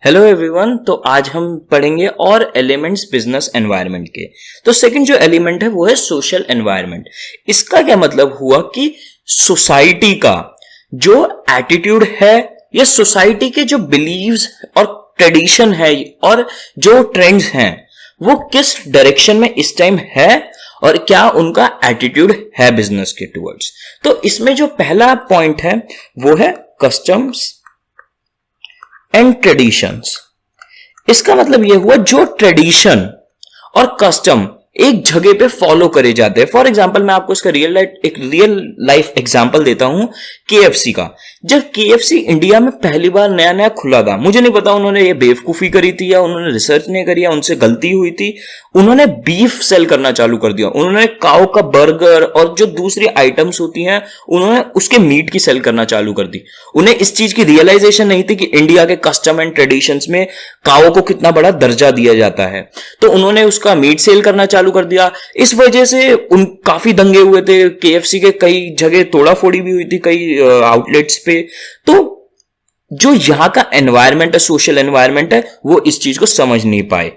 Hello everyone. तो आज हम पढ़ेंगे और एलिमेंट्स बिजनेस एनवायरनमेंट के। तो सेकंड जो एलिमेंट है वो है सोशल एनवायरनमेंट। इसका क्या मतलब हुआ कि सोसाइटी का जो एटीट्यूड है या सोसाइटी के जो बिलीव्स और ट्रेडिशन है और जो ट्रेंड्स हैं वो किस डायरेक्शन में इस टाइम है और क्या उनका एटीट्यूड है बिजनेस के टुवर्ड्स। तो इसमें जो पहला पॉइंट है वो है कस्टम्स एंड ट्रेडिशंस। इसका मतलब यह हुआ जो ट्रेडिशन और कस्टम एक जगह पे फॉलो करे जाते हैं। फॉर एग्जांपल मैं आपको इसका रियल लाइफ एग्जांपल देता हूं केएफसी का। जब केएफसी इंडिया में पहली बार नया नया खुला था, मुझे नहीं पता उन्होंने ये बेवकूफी करी थी या उन्होंने रिसर्च नहीं करी या उनसे गलती हुई थी, उन्होंने बीफ सेल करना चालू कर दिया। उन्होंने काऊ का बर्गर और जो दूसरी आइटम्स होती हैं उन्होंने उसके मीट की सेल करना चालू कर दी। उन्हें इस चीज की रियलाइजेशन नहीं थी कि इंडिया के कस्टम एंड ट्रेडिशंस में काऊ को कितना बड़ा दर्जा दिया जाता है। तो उन्होंने उसका मीट सेल करना चालू कर दिया। इस वजह से उन काफी दंगे हुए थे, केएफसी के कई जगह तोड़ाफोड़ी भी हुई थी कई आउटलेट्स पे। तो जो यहां का एनवायरनमेंट है, सोशल एनवायरनमेंट है, वो इस चीज को समझ नहीं पाए।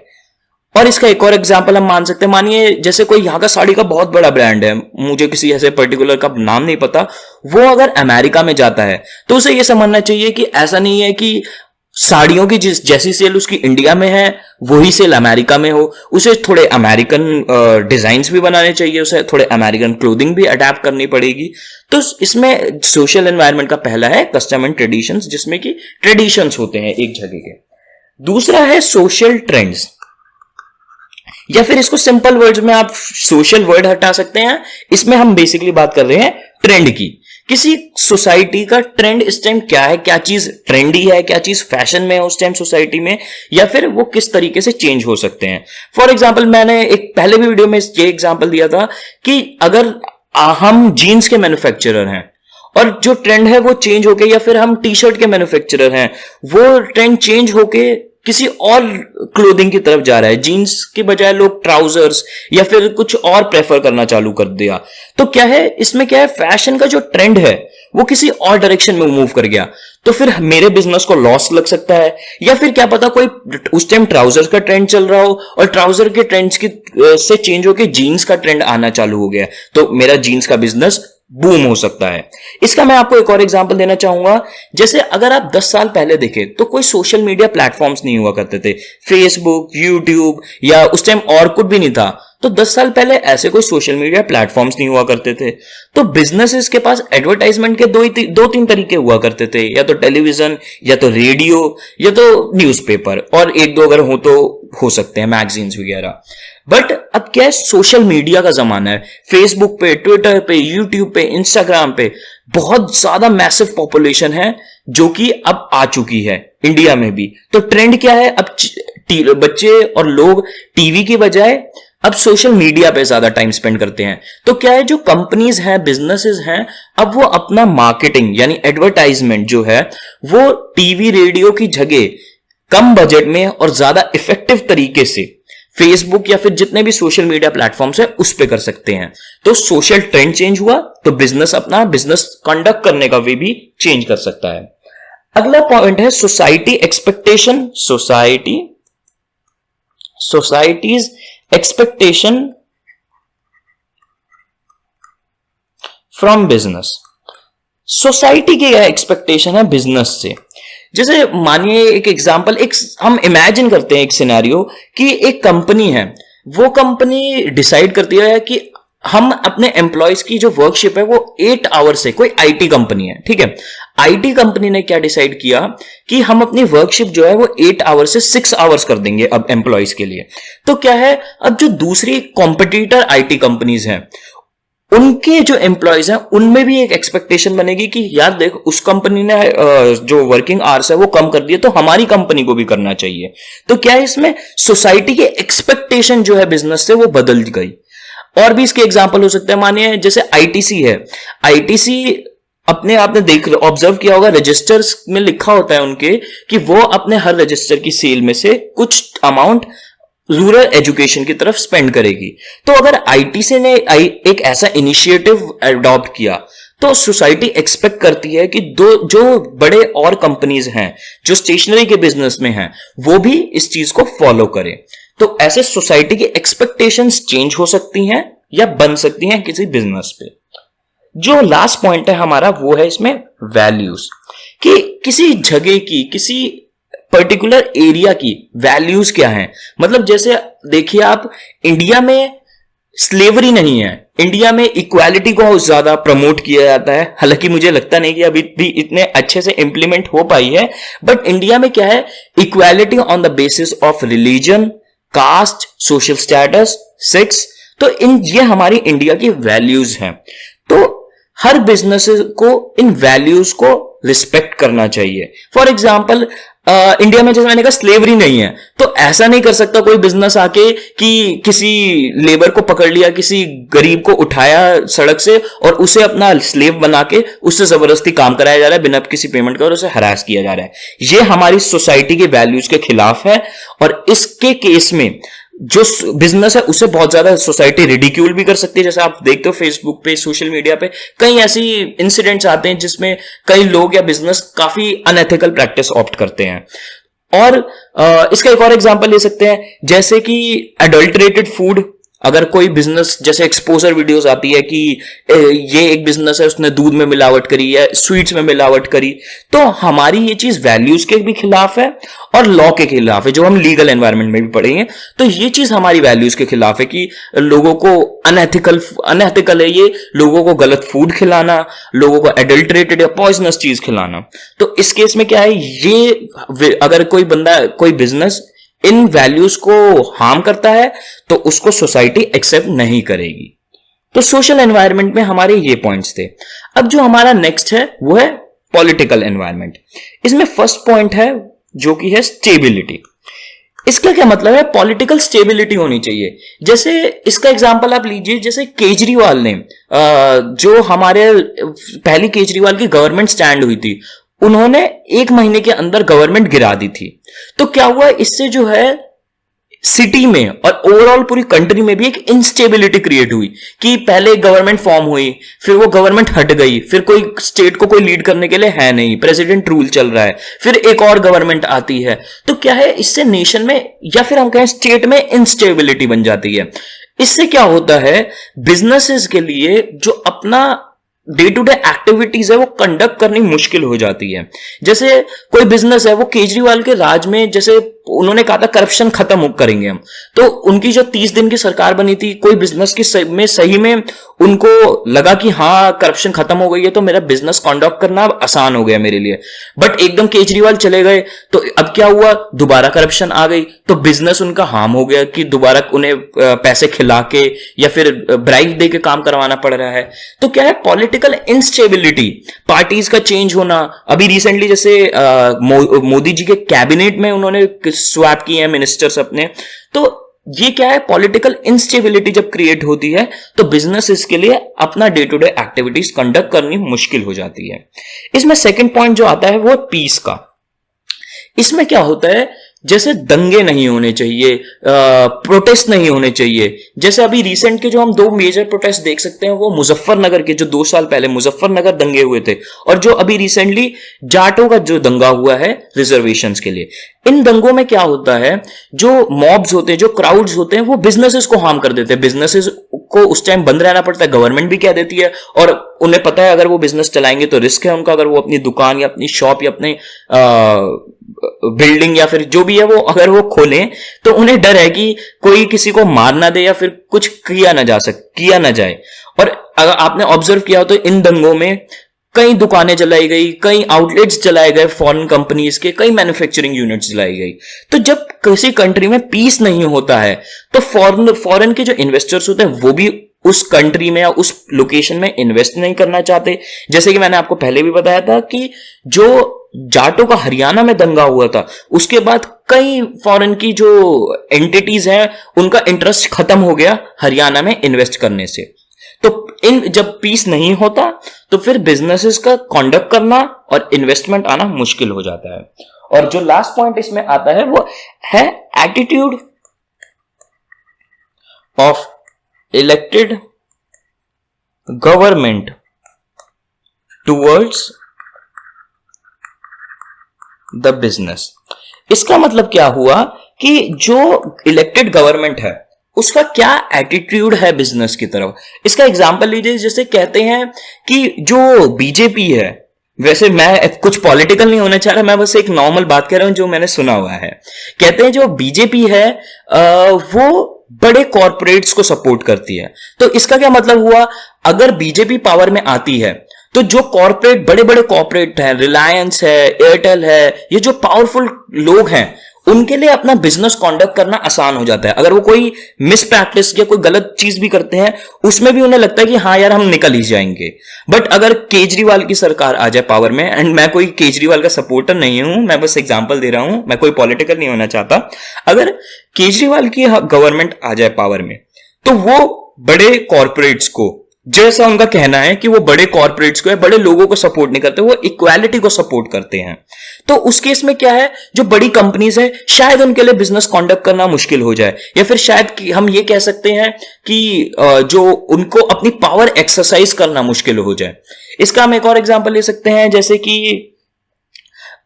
और इसका एक और एग्जांपल हम मान सकते हैं, मानिए जैसे कोई यहाँ का साड़ी का बहुत बड़ा ब्रांड है, मुझे किसी ऐसे पर्टिकुलर का नाम नहीं पता, वो अगर अमेरिका में जाता है तो उसे ये समझना चाहिए कि ऐसा नहीं है कि साड़ियों की जैसी सेल उसकी इंडिया में है वही सेल अमेरिका में हो। उसे थोड़े अमेरिकन डिजाइन्स भी बनाने चाहिए, उसे थोड़े अमेरिकन क्लोथिंग भी अडेप्ट करनी पड़ेगी। तो इसमें सोशल एनवायरनमेंट का पहला है कस्टम एंड ट्रेडिशंस, जिसमें कि ट्रेडिशंस होते हैं एक जगह के। दूसरा है सोशल ट्रेंड्स, या फिर इसको सिंपल वर्ड्स में आप सोशल वर्ड हटा सकते हैं। इसमें हम बेसिकली बात कर रहे हैं ट्रेंड की। किसी सोसाइटी का ट्रेंड इस टाइम क्या है, क्या चीज ट्रेंडी है, क्या चीज फैशन में है उस टाइम सोसाइटी में, या फिर वो किस तरीके से चेंज हो सकते हैं। फॉर एग्जांपल मैंने एक पहले भी वीडियो में ये एग्जांपल दिया था कि अगर हम जीन्स के मैन्युफैक्चरर हैं और जो ट्रेंड है वो चेंज होके, या फिर हम टी शर्ट के मैन्युफैक्चरर हैं, वो ट्रेंड चेंज होके किसी और क्लोथिंग की तरफ जा रहा है, जीन्स के बजाय लोग ट्राउजर्स या फिर कुछ और प्रेफर करना चालू कर दिया। तो क्या है इसमें, क्या है, फैशन का जो ट्रेंड है वो किसी और डायरेक्शन में मूव कर गया। तो फिर मेरे बिजनेस को लॉस लग सकता है। या फिर क्या पता कोई उस टाइम ट्राउजर का ट्रेंड चल रहा हो और ट्राउजर के ट्रेंड्स की से चेंज होकर जीन्स का ट्रेंड आना चालू हो गया, तो मेरा जीन्स का बिजनेस बूम हो सकता है। इसका मैं आपको एक और एग्जांपल देना चाहूंगा। जैसे अगर आप 10 साल पहले देखें तो कोई सोशल मीडिया प्लेटफॉर्म्स नहीं हुआ करते थे, फेसबुक, यूट्यूब या उस टाइम और कुछ भी नहीं था। तो 10 साल पहले ऐसे कोई सोशल मीडिया प्लेटफॉर्म्स नहीं हुआ करते थे। तो बिजनेसेस के पास एडवर्टाइजमेंट के दो तीन तरीके हुआ करते थे, या तो टेलीविजन, या तो रेडियो, या तो न्यूज़पेपर, और एक दो अगर हो सकते हैं मैगजीन्स वगैरह। बट अब क्या है, सोशल मीडिया का जमाना है। फेसबुक पे, ट्विटर पे, यूट्यूब पे, इंस्टाग्राम पे बहुत ज्यादा मैसिव पॉपुलेशन है जो कि अब आ चुकी है इंडिया में भी। तो ट्रेंड क्या है, अब बच्चे और लोग टीवी की बजाय अब सोशल मीडिया पे ज्यादा टाइम स्पेंड करते हैं। तो क्या है, जो कंपनीज हैं, बिजनेसेस हैं, अब वो अपना मार्केटिंग यानी एडवर्टाइजमेंट जो है वो टीवी, रेडियो की जगह कम बजट में और ज्यादा इफेक्टिव तरीके से फेसबुक या फिर जितने भी सोशल मीडिया प्लेटफॉर्म्स है उस पे कर सकते हैं। तो सोशल ट्रेंड चेंज हुआ तो बिजनेस अपना बिजनेस कंडक्ट करने का वे भी चेंज कर सकता है। अगला पॉइंट है society expectation. Societies expectation from business. Society की एक्सपेक्टेशन है बिजनेस से। जैसे मानिए एक एग्जांपल, हम इमेजिन करते हैं एक सिनेरियो कि एक कंपनी है, वो कंपनी डिसाइड करती है कि हम अपने एम्प्लॉयज की जो वर्कशिप है वो 8 आवर से, कोई आईटी कंपनी है, ठीक है, आईटी कंपनी ने क्या डिसाइड किया कि हम अपनी वर्कशिप जो है वो 8 आवर से 6 आवर्स कर देंगे अब एम्प्लॉयज के लिए। तो क्या है, अब जो दूसरी कॉम्पिटिटर आईटी कंपनीज हैं उनके जो एम्प्लॉयज हैं उनमें भी एक एक्सपेक्टेशन बनेगी कि यार देख, उस कंपनी ने जो वर्किंग आवर्स है वो कम कर दिए तो हमारी कंपनी को भी करना चाहिए। तो क्या है, इसमें सोसाइटी के एक्सपेक्टेशन जो है बिजनेस से वो बदल गई। और भी इसके एग्जांपल हो सकते हैं, मानिए जैसे आईटीसी है, आईटीसी अपने आपने ऑब्जर्व किया होगा, रजिस्टर्स में लिखा होता है उनके कि वो अपने हर रजिस्टर की सेल में से कुछ अमाउंट रूरल एजुकेशन की तरफ स्पेंड करेगी। तो अगर आईटीसी ने एक ऐसा इनिशिएटिव अडॉप्ट किया तो सोसाइटी एक्सपेक्ट करती है कि दो जो बड़े और कंपनीज हैं जो स्टेशनरी के बिजनेस में हैं वो भी इस चीज को फॉलो करें। तो ऐसे सोसाइटी की एक्सपेक्टेशंस चेंज हो सकती हैं या बन सकती हैं किसी बिजनेस पे। जो लास्ट पॉइंट है हमारा वो है इसमें वैल्यूज, कि किसी जगह की किसी पर्टिकुलर एरिया की वैल्यूज क्या हैं। मतलब जैसे देखिए आप, इंडिया में स्लेवरी नहीं है, इंडिया में इक्वालिटी को ज्यादा प्रमोट किया जाता है। हालांकि मुझे लगता नहीं कि अभी भी इतने अच्छे से इंप्लीमेंट हो पाई है, बट इंडिया में क्या है, equality on the basis of religion, caste, social status, sex. तो ये हमारी इंडिया की वैल्यूज हैं। तो हर बिजनेस को इन वैल्यूज को रिस्पेक्ट करना चाहिए। फॉर एग्जाम्पल इंडिया में जैसे मैंने कहा स्लेवरी नहीं है, तो ऐसा नहीं कर सकता कोई बिजनेस आके कि किसी लेबर को पकड़ लिया, किसी गरीब को उठाया सड़क से और उसे अपना स्लेव बना के उससे जबरदस्ती काम कराया जा रहा है बिना किसी पेमेंट का, और उसे हरास किया जा रहा है। ये हमारी सोसाइटी के वैल्यूज के खिलाफ है। और इसके केस में जो बिजनेस है उसे बहुत ज्यादा सोसाइटी रिडिक्यूल भी कर सकती है। जैसे आप देखते हो फेसबुक पे, सोशल मीडिया पे कई ऐसी इंसिडेंट्स आते हैं जिसमें कई लोग या बिजनेस काफी अनएथिकल प्रैक्टिस ऑप्ट करते हैं। और इसका एक और एग्जांपल ले सकते हैं, जैसे कि एडल्टरेटेड फूड। अगर कोई बिजनेस, जैसे एक्सपोजर वीडियोस आती है कि ये एक बिजनेस है उसने दूध में मिलावट करी या स्वीट्स में मिलावट करी, तो हमारी ये चीज वैल्यूज के भी खिलाफ है और लॉ के खिलाफ है, जो हम लीगल एनवायरनमेंट में भी पढ़ेंगे। तो ये चीज हमारी वैल्यूज के खिलाफ है कि लोगों को अनएथिकल है ये, लोगों को गलत फूड खिलाना, लोगों को एडल्टरेटेड या पॉइजनस चीज खिलाना। तो इस केस में क्या है, ये अगर कोई बंदा, कोई बिजनेस इन वैल्यूज को हार्म करता है तो उसको सोसाइटी एक्सेप्ट नहीं करेगी। तो सोशल एनवायरनमेंट में हमारे ये पॉइंट्स थे। अब जो हमारा नेक्स्ट है वो है पॉलिटिकल एनवायरनमेंट। इसमें फर्स्ट पॉइंट है जो कि है स्टेबिलिटी। इसका क्या मतलब है, पॉलिटिकल स्टेबिलिटी होनी चाहिए। जैसे इसका एग्जांपल आप लीजिए, जैसे केजरीवाल ने जो हमारे पहली केजरीवाल की गवर्नमेंट स्टैंड हुई थी, उन्होंने 1 महीने के अंदर गवर्नमेंट गिरा दी थी। तो क्या हुआ, इससे जो है सिटी में और ओवरऑल पूरी कंट्री में भी एक इंस्टेबिलिटी क्रिएट हुई कि पहले गवर्नमेंट फॉर्म हुई, फिर वो गवर्नमेंट हट गई, फिर कोई स्टेट को कोई लीड करने के लिए है नहीं, प्रेसिडेंट रूल चल रहा है, फिर एक और गवर्नमेंट आती है। तो क्या है, इससे नेशन में या फिर हम कहें स्टेट में इंस्टेबिलिटी बन जाती है। इससे क्या होता है, बिजनेसेस के लिए जो अपना डे टू डे एक्टिविटीज है वो कंडक्ट करनी मुश्किल हो जाती है। जैसे कोई बिजनेस है, वो केजरीवाल के राज में, जैसे उन्होंने कहा था करप्शन खत्म करेंगे हम, तो उनकी जो 30 दिन की सरकार बनी थी, कोई बिजनेस की सही में उनको लगा कि हाँ करप्शन खत्म हो गई है तो मेरा बिजनेस कंडक्ट करना अब आसान हो गया मेरे लिए। बट एकदम केजरीवाल चले गए तो अब क्या हुआ, दोबारा करप्शन आ गई, तो बिजनेस उनका हार्म हो गया कि दोबारा उन्हें पैसे खिला के या फिर ब्राइब दे के काम करवाना पड़ रहा है। तो क्या है, पॉलिटिकल इंस्टेबिलिटी, पार्टीज का चेंज होना। अभी रिसेंटली जैसे मोदी जी के कैबिनेट में उन्होंने स्वैप किए हैं मिनिस्टर्स अपने। तो ये क्या है, पॉलिटिकल इंस्टेबिलिटी जब क्रिएट होती है तो बिजनेसेस के लिए अपना day to day activities conduct करनी मुश्किल हो जाती है। इसमें सेकंड पॉइंट जो आता है वो है पीस का। इसमें क्या होता है, जैसे दंगे नहीं होने चाहिए, प्रोटेस्ट नहीं होने चाहिए। जैसे अभी रिसेंट के जो हम 2 मेजर प्रोटेस्ट देख सकते हैं वो मुजफ्फरनगर के, जो 2 साल पहले मुजफ्फरनगर दंगे हुए थे, और जो अभी रिसेंटली जाटों का जो दंगा हुआ है रिजर्वेशंस के लिए। इन दंगों में क्या होता है, जो मॉब्स होते हैं, जो क्राउड्स होते हैं, वो बिजनेसेस को हार्म कर देते हैं। बिजनेसेस को उस टाइम बंद रहना पड़ता है, गवर्नमेंट भी कह देती है, और उन्हें पता है अगर वो बिजनेस चलाएंगे तो रिस्क है उनका। अगर वो अपनी दुकान या अपनी शॉप या अपने बिल्डिंग या फिर जो भी है वो अगर वो खोलें तो उन्हें डर है कि कोई किसी को मार ना दे या फिर कुछ किया ना जाए। और अगर आपने ऑब्जर्व किया हो तो इन दंगों में कई दुकानें जलाई गई, कई आउटलेट्स जलाए गए फॉरेन कंपनीज के, कई मैन्युफैक्चरिंग यूनिट्स जलाई गई। तो जब किसी कंट्री में पीस नहीं होता है तो फॉरेन के जो इन्वेस्टर्स होते हैं वो भी उस कंट्री में या उस लोकेशन में इन्वेस्ट नहीं करना चाहते। जैसे कि मैंने आपको पहले भी बताया था कि जो जाटों का हरियाणा में दंगा हुआ था, उसके बाद कई फॉरेन की जो एंटिटीज हैं उनका इंटरेस्ट खत्म हो गया हरियाणा में इन्वेस्ट करने से। तो जब पीस नहीं होता तो फिर बिजनेसेस का कंडक्ट करना और इन्वेस्टमेंट आना मुश्किल हो जाता है। और जो लास्ट पॉइंट इसमें आता है वो है attitude of elected government towards the business. इसका मतलब क्या हुआ कि जो इलेक्टेड गवर्नमेंट है उसका क्या एटीट्यूड है बिजनेस की तरफ। इसका एग्जांपल लीजिए, जैसे कहते हैं कि जो बीजेपी है, वैसे मैं कुछ पॉलिटिकल नहीं होना चाह रहा, मैं बस एक नॉर्मल बात कर रहा हूं जो मैंने सुना हुआ है। कहते हैं जो बीजेपी है वो बड़े कॉरपोरेट्स को सपोर्ट करती है। तो इसका क्या मतलब हुआ, अगर बीजेपी पावर में आती है तो जो कॉरपोरेट, बड़े बड़े कॉरपोरेट हैं, रिलायंस है, एयरटेल है, ये जो पावरफुल लोग हैं उनके लिए अपना बिजनेस कंडक्ट करना आसान हो जाता है। अगर वो कोई मिस प्रैक्टिस या कोई गलत चीज भी करते हैं उसमें भी उन्हें लगता है कि हाँ यार हम निकल ही जाएंगे। बट अगर केजरीवाल की सरकार आ जाए पावर में, एंड मैं कोई केजरीवाल का सपोर्टर नहीं हूं, मैं बस एग्जांपल दे रहा हूं, मैं कोई पॉलिटिकल नहीं होना चाहता, अगर केजरीवाल की गवर्नमेंट आ जाए पावर में तो वो बड़े कॉरपोरेट्स को, जैसा उनका कहना है कि वो बड़े कॉरपोरेट्स को या बड़े लोगों को सपोर्ट नहीं करते, वो इक्वालिटी को सपोर्ट करते हैं। तो उस केस में क्या है, जो बड़ी कंपनीज है शायद उनके लिए बिजनेस कंडक्ट करना मुश्किल हो जाए, या फिर शायद हम ये कह सकते हैं कि जो उनको अपनी पावर एक्सरसाइज करना मुश्किल हो जाए। इसका हम एक और एग्जांपल ले सकते हैं, जैसे कि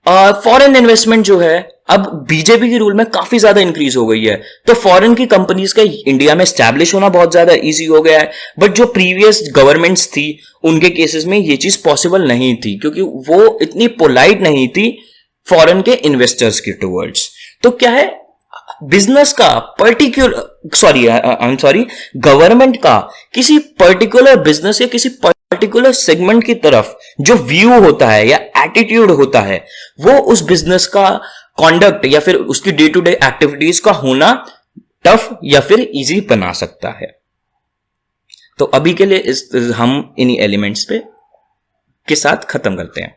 फॉरेन इन्वेस्टमेंट जो है अब बीजेपी के रूल में काफी ज्यादा इंक्रीज हो गई है, तो फॉरेन की कंपनीज का इंडिया में एस्टैब्लिश होना बहुत ज्यादा इजी हो गया है। बट जो प्रीवियस गवर्नमेंट्स थी उनके केसेस में ये चीज पॉसिबल नहीं थी, क्योंकि वो इतनी पोलाइट नहीं थी फॉरेन के इन्वेस्टर्स के टुवर्ड्स। तो क्या है, बिजनेस का गवर्नमेंट का किसी पर्टिकुलर बिजनेस या किसी पर्टिकुलर सेगमेंट की तरफ जो व्यू होता है या एटीट्यूड होता है, वो उस बिजनेस का कॉन्डक्ट या फिर उसकी डे टू डे एक्टिविटीज का होना टफ या फिर इजी बना सकता है। तो अभी के लिए हम इन्हीं एलिमेंट्स पे के साथ खत्म करते हैं।